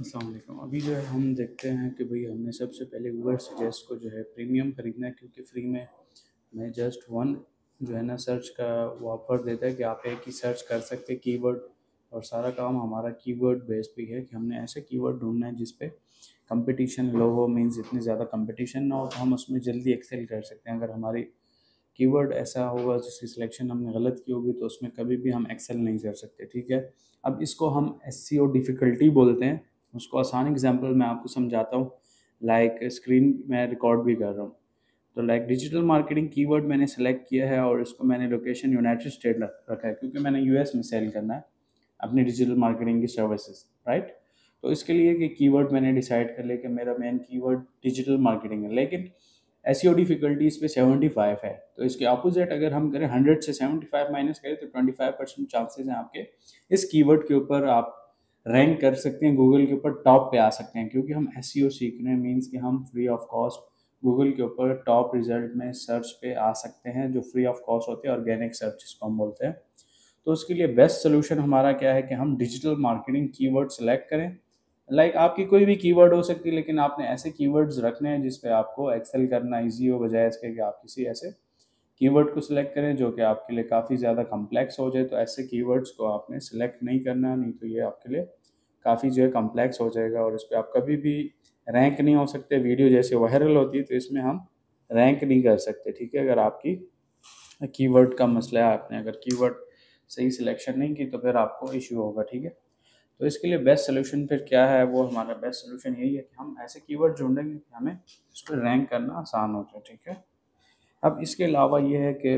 अस्सलाम वालेकुम। अभी जो है हम देखते हैं कि भाई हमने सबसे पहले गूगल सजेस्ट को जो है प्रीमियम ख़रीदना है, क्योंकि फ्री में हमें जस्ट वन जो है ना सर्च का वो ऑफर देता है कि आप एक ही सर्च कर सकते हैं कीवर्ड, और सारा काम हमारा कीवर्ड बेस पे है कि हमने ऐसे कीवर्ड ढूंढना है जिस पे कंपटीशन लो हो, मींस इतनी ज़्यादा कंपटीशन ना हो, तो हम उसमें जल्दी एक्सेल कर सकते हैं। अगर हमारी कीवर्ड ऐसा होगा जिसकी सिलेक्शन हमने गलत की होगी तो उसमें कभी भी हम एक्सेल नहीं कर सकते, ठीक है। अब इसको हम एसईओ डिफ़िकल्टी बोलते हैं। उसको आसान एग्जांपल मैं आपको समझाता हूँ। लाइक स्क्रीन मैं रिकॉर्ड भी कर रहा हूँ। तो लाइक डिजिटल मार्केटिंग कीवर्ड मैंने सेलेक्ट किया है और इसको मैंने लोकेशन यूनाइटेड स्टेट रखा है, क्योंकि मैंने यूएस में सेल करना है अपनी डिजिटल मार्केटिंग की सर्विसेज, राइट। तो इसके लिए कि कीवर्ड मैंने डिसाइड कर लिया कि मेरा मेन कीवर्ड डिजिटल मार्केटिंग है, लेकिन एसईओ डिफिकल्टी इस पे 75 है। तो इसके अपोजिट अगर हम करें 100 से 75 माइनस करें तो 25% चांसेस हैं आपके इस कीवर्ड के ऊपर आप रैंक कर सकते हैं, गूगल के ऊपर टॉप पे आ सकते हैं। क्योंकि हम एसईओ सीख रहे हैं, मीन्स कि हम फ्री ऑफ कॉस्ट गूगल के ऊपर टॉप रिजल्ट में सर्च पे आ सकते हैं, जो फ्री ऑफ कॉस्ट होते हैं, ऑर्गेनिक सर्च जिसको हम बोलते हैं। तो उसके लिए बेस्ट सोल्यूशन हमारा क्या है कि हम डिजिटल मार्केटिंग कीवर्ड सेलेक्ट करें। लाइक आपकी कोई भी कीवर्ड हो सकती है, लेकिन आपने ऐसे कीवर्ड्स रखने हैं जिस पे आपको एक्सेल करना इजी हो, बजाय इसके कि आप किसी ऐसे कीवर्ड को सिलेक्ट करें जो कि आपके लिए काफ़ी ज़्यादा कम्प्लेक्स हो जाए। तो ऐसे कीवर्ड्स को आपने सिलेक्ट नहीं करना, नहीं तो ये आपके लिए काफ़ी जो है कम्प्लेक्स हो जाएगा और इस पर आप कभी भी रैंक नहीं हो सकते। वीडियो जैसे वायरल होती है तो इसमें हम रैंक नहीं कर सकते, ठीक है। अगर आपकी कीवर्ड का मसला है, आपने अगर कीवर्ड सही सिलेक्शन नहीं की तो फिर आपको इशू होगा, ठीक है। तो इसके लिए बेस्ट सोल्यूशन फिर क्या है, वो हमारा बेस्ट सोल्यूशन यही है कि हम ऐसे कीवर्ड ढूंढेंगे कि हमें उस पर रैंक करना आसान हो जाए, ठीक है। अब इसके अलावा ये है कि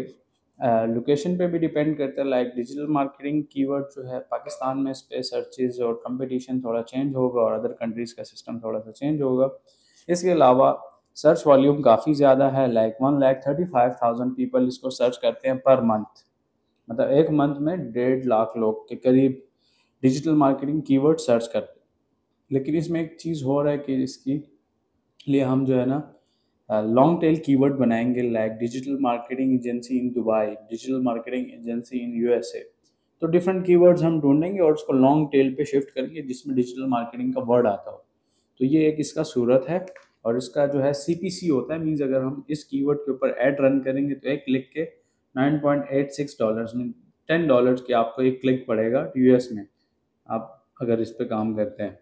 लोकेशन पे भी डिपेंड करता है। लाइक डिजिटल मार्केटिंग कीवर्ड जो है पाकिस्तान में, इस पे सर्चेज और कंपटीशन थोड़ा चेंज होगा और अदर कंट्रीज़ का सिस्टम थोड़ा सा चेंज होगा। इसके अलावा सर्च वॉल्यूम काफ़ी ज़्यादा है। लाइक 1,35,000 पीपल इसको सर्च करते हैं पर मंथ। मतलब एक मंथ में 1.5 लाख लोग के करीब डिजिटल मार्केटिंग कीवर्ड सर्च करते हैं। लेकिन इसमें एक चीज़ हो रहा है कि इसकी लिए हम जो है ना लॉन्ग टेल कीवर्ड बनाएंगे। Like digital marketing agency in Dubai, digital marketing agency in USA. तो डिफरेंट कीवर्ड्स हम ढूंढेंगे और उसको लॉन्ग टेल पे शिफ्ट करेंगे जिसमें डिजिटल मार्केटिंग का वर्ड आता हो। तो ये एक इसका सूरत है। और इसका जो है सीपीसी होता है, मीन्स अगर हम इस कीवर्ड के ऊपर ऐड रन करेंगे तो एक क्लिक के $9.86 में $10 की आपको एक क्लिक पड़ेगा यूएस में, आप अगर इस पे काम करते हैं।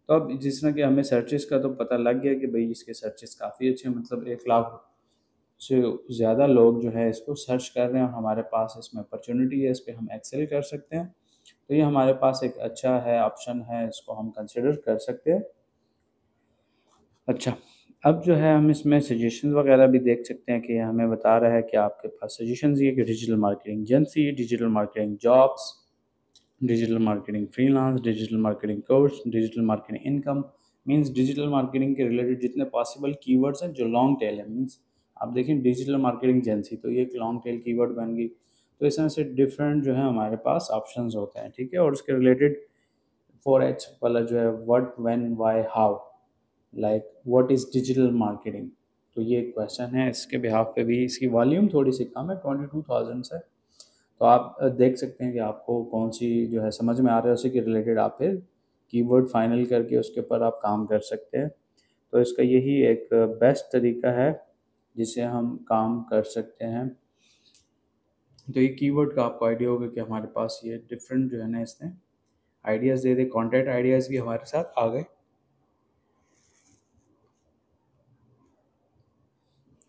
तो अब जिस तरह कि हमें सर्चेस का तो पता लग गया कि भाई इसके सर्चेस काफ़ी अच्छे हैं, मतलब 1 लाख से ज़्यादा लोग जो है इसको सर्च कर रहे हैं और हमारे पास इसमें अपॉर्चुनिटी है, इस पर हम एक्सेल कर सकते हैं। तो ये हमारे पास एक अच्छा है, ऑप्शन है, इसको हम कंसिडर कर सकते हैं। अच्छा, अब जो है हम इसमें सजेशंस वगैरह भी देख सकते हैं कि हमें बता रहा है कि आपके पास सजेशंस ये कि digital marketing agency, digital marketing jobs, digital marketing freelance, digital marketing course, digital marketing income. Means digital marketing के रिलेटेड जितने पॉसिबल कीवर्ड्स हैं जो लॉन्ग टेल है। मींस आप देखें डिजिटल मार्केटिंग एजेंसी तो ये एक लॉन्ग टेल कीवर्ड बन गई। तो इस तरह से डिफरेंट जो है हमारे पास ऑप्शंस होते हैं, ठीक है। और उसके रिलेटेड 4H वाला जो है what, when, why, how. Like what is digital marketing, तो ये क्वेश्चन है। इसके बिहाफ पे भी इसकी वॉल्यूम थोड़ी सी कम है, 22,000 से। तो आप देख सकते हैं कि आपको कौन सी जो है समझ में आ रहा है, उसी के रिलेटेड आप फिर कीवर्ड फाइनल करके उसके ऊपर आप काम कर सकते हैं। तो इसका यही एक बेस्ट तरीका है जिससे हम काम कर सकते हैं। तो ये कीवर्ड का आपको आइडिया होगा कि हमारे पास ये डिफरेंट जो है ना इसने आइडियाज़ दे दे। कॉन्टेंट आइडियाज़ भी हमारे साथ आ गए।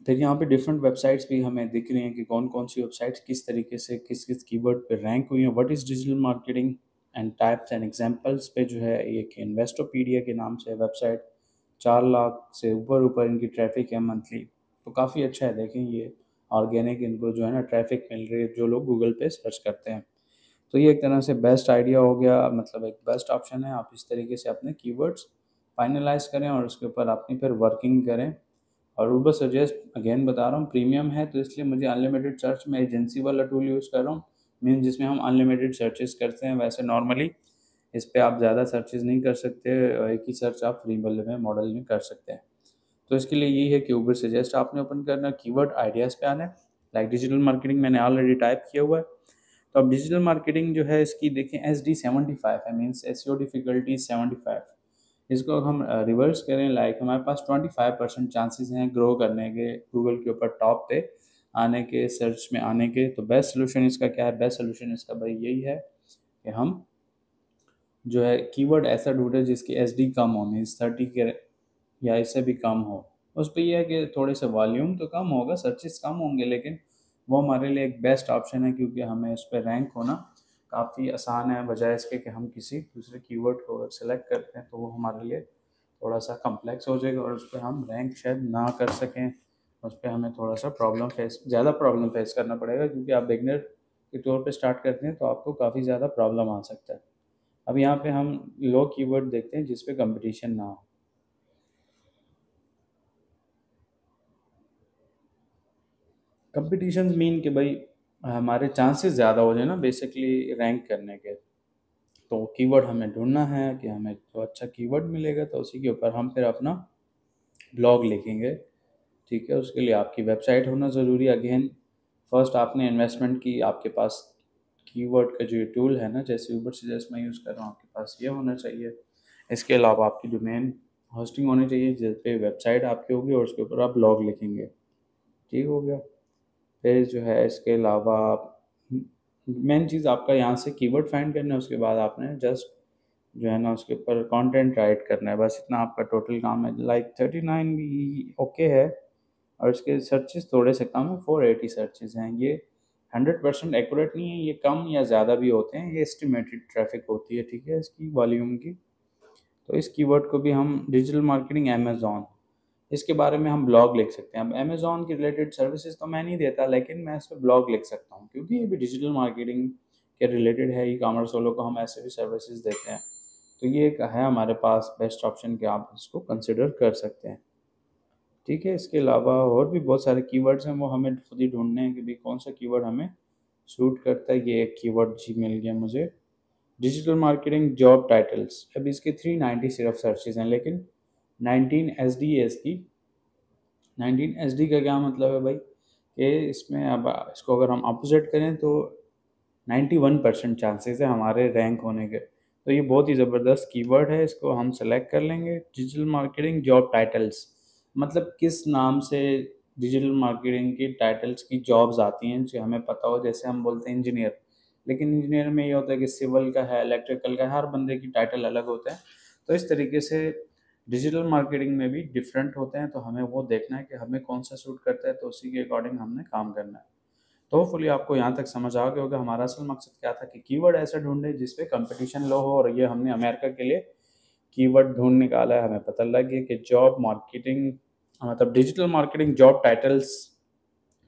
देखिए यहाँ पे डिफरेंट वेबसाइट्स भी हमें दिख रही हैं कि कौन कौन सी वेबसाइट्स किस तरीके से किस किस कीवर्ड पे रैंक हुई हैं। What is digital marketing and types and examples पे जो है एक इन्वेस्टोपीडिया के नाम से वेबसाइट, 4 लाख से ऊपर ऊपर इनकी ट्रैफिक है मंथली। तो काफ़ी अच्छा है, देखें ये ऑर्गेनिक इनको जो है ना ट्रैफिक मिल रही है जो लोग गूगल पे सर्च करते हैं। तो ये एक तरह से बेस्ट आइडिया हो गया, मतलब एक बेस्ट ऑप्शन है। आप इस तरीके से अपने कीवर्ड्स फाइनलाइज करें और उसके ऊपर अपनी फिर वर्किंग करें। और ऊबर सजेस्ट अगेन बता रहा हूँ प्रीमियम है, तो इसलिए मुझे अनलिमिटेड सर्च में एजेंसी वाला टूल यूज़ कर रहा हूँ। मीन जिसमें हम अनलिमिटेड सर्चेस करते हैं। वैसे नॉर्मली इस पे आप ज़्यादा सर्चेस नहीं कर सकते, एक ही सर्च आप फ्री वाले में मॉडल में कर सकते हैं। तो इसके लिए यही है कि ऊबर सजेस्ट आपने ओपन करना, कीवर्ड आइडियाज़ पे आना है। लाइक डिजिटल मार्केटिंग मैंने ऑलरेडी टाइप किया हुआ है। तो अब डिजिटल मार्केटिंग जो है इसकी देखें SD 75 है, मीन्स SEO डिफिकल्टी 75। इसको हम रिवर्स करें, लाइक हमारे पास 25% चांसेस हैं ग्रो करने के, गूगल के ऊपर टॉप पे आने के, सर्च में आने के। तो बेस्ट सोल्यूशन इसका क्या है? बेस्ट सोल्यूशन इसका भाई यही है कि हम जो है कीवर्ड ऐसा ढूंढे जिसकी एसडी कम हो, मीन्स 30 के या इससे भी कम हो। उस पर यह है कि थोड़े से वॉल्यूम तो कम होगा, सर्चेस कम होंगे, लेकिन वो हमारे लिए एक बेस्ट ऑप्शन है, क्योंकि हमें उस पर रैंक होना काफ़ी आसान है, बजाय इसके कि हम किसी दूसरे कीवर्ड को अगर सेलेक्ट करते हैं तो वो हमारे लिए थोड़ा सा कम्प्लेक्स हो जाएगा और उस पर हम रैंक शायद ना कर सकें। उस पर हमें थोड़ा सा ज़्यादा प्रॉब्लम फेस करना पड़ेगा, क्योंकि आप बिगनर के तौर पे स्टार्ट करते हैं तो आपको काफ़ी ज़्यादा प्रॉब्लम आ सकता है। अब यहाँ पे हम लो कीवर्ड देखते हैं जिस पे कंपटीशन ना हो। कंपटीशन मीन कि भाई हमारे चांसेस ज़्यादा हो जाए ना बेसिकली रैंक करने के। तो कीवर्ड हमें ढूंढना है कि हमें जो अच्छा कीवर्ड मिलेगा तो उसी के ऊपर हम फिर अपना ब्लॉग लिखेंगे। ठीक है, उसके लिए आपकी वेबसाइट होना ज़रूरी है। अगेन फर्स्ट आपने इन्वेस्टमेंट की, आपके पास कीवर्ड का जो टूल है ना, जैसे ऊबर सजेस्ट मैं यूज़ कर रहा हूँ, आपके पास ये होना चाहिए। इसके अलावा आपकी डोमेन होस्टिंग होनी चाहिए जिस पे वेबसाइट आपकी होगी और उसके ऊपर आप ब्लॉग लिखेंगे। ठीक हो गया। फिर जो है इसके अलावा मेन चीज़ आपका यहाँ से कीवर्ड फाइंड करना है, उसके बाद आपने जस्ट जो है ना उसके ऊपर कंटेंट राइट करना है, बस इतना आपका टोटल काम है। लाइक 39 भी ओके है, और इसके सर्चेस थोड़े से कम है, 480 सर्चेस हैं। ये 100% एक्यूरेट नहीं है, ये कम या ज़्यादा भी होते हैं, ये एस्टिमेटेड ट्रैफिक होती है, ठीक है, इसकी वॉल्यूम की। तो इस कीवर्ड को भी हम डिजिटल मार्केटिंग अमेज़ॉन, इसके बारे में हम ब्लॉग लिख सकते हैं। अब अमेज़ॉन की रिलेटेड सर्विसेज तो मैं नहीं देता, लेकिन मैं इस पर ब्लॉग लिख सकता हूँ, क्योंकि ये भी डिजिटल मार्केटिंग के रिलेटेड है। ई कॉमर्स वालों को हम ऐसे भी सर्विसेज देते हैं। तो ये एक है हमारे पास बेस्ट ऑप्शन कि आप इसको कंसिडर कर सकते हैं। ठीक है, इसके अलावा और भी बहुत सारे कीवर्ड्स हैं, वो हमें खुद ही ढूंढने हैं कि भाई कौन सा कीवर्ड हमें सूट करता है। ये एक कीवर्ड जी मिल गया मुझे, डिजिटल मार्केटिंग जॉब टाइटल्स। अब इसके 390 सिर्फ सर्चेज हैं, लेकिन 19 एस डी है इसकी। 19 एस डी का क्या मतलब है भाई कि इसमें अब इसको अगर हम अपोजिट करें तो 91% चांसेस है हमारे रैंक होने के। तो ये बहुत ही ज़बरदस्त कीवर्ड है, इसको हम सेलेक्ट कर लेंगे। डिजिटल मार्केटिंग जॉब टाइटल्स मतलब किस नाम से डिजिटल मार्केटिंग की टाइटल्स की जॉब्स आती हैं जो हमें पता हो। जैसे हम बोलते हैं इंजीनियर, लेकिन इंजीनियर में ये होता है कि सिविल का है, इलेक्ट्रिकल का है, हर बंदे की टाइटल अलग होता है। तो इस तरीके से डिजिटल मार्केटिंग में भी डिफरेंट होते हैं, तो हमें वो देखना है कि हमें कौन सा सूट करता है, तो उसी के अकॉर्डिंग हमने काम करना है। तो होपफुली आपको यहाँ तक समझ आ गया होगा हमारा असल मकसद क्या था, कि कीवर्ड ऐसा ढूंढे जिसपे कंपटीशन लो हो। और ये हमने अमेरिका के लिए कीवर्ड ढूंढ निकाला है। हमें पता लग गया कि जॉब मार्केटिंग मतलब डिजिटल मार्केटिंग जॉब टाइटल्स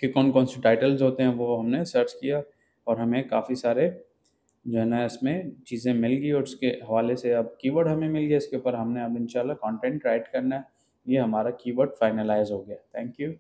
के कौन कौन से टाइटल्स होते हैं, वो हमने सर्च किया और हमें काफ़ी सारे जो है ना इसमें चीज़ें मिल गई, और उसके हवाले से अब कीवर्ड हमें मिल गया। इसके ऊपर हमने अब इंशाल्लाह कंटेंट राइट करना है। ये हमारा कीवर्ड फाइनलाइज हो गया। Thank you.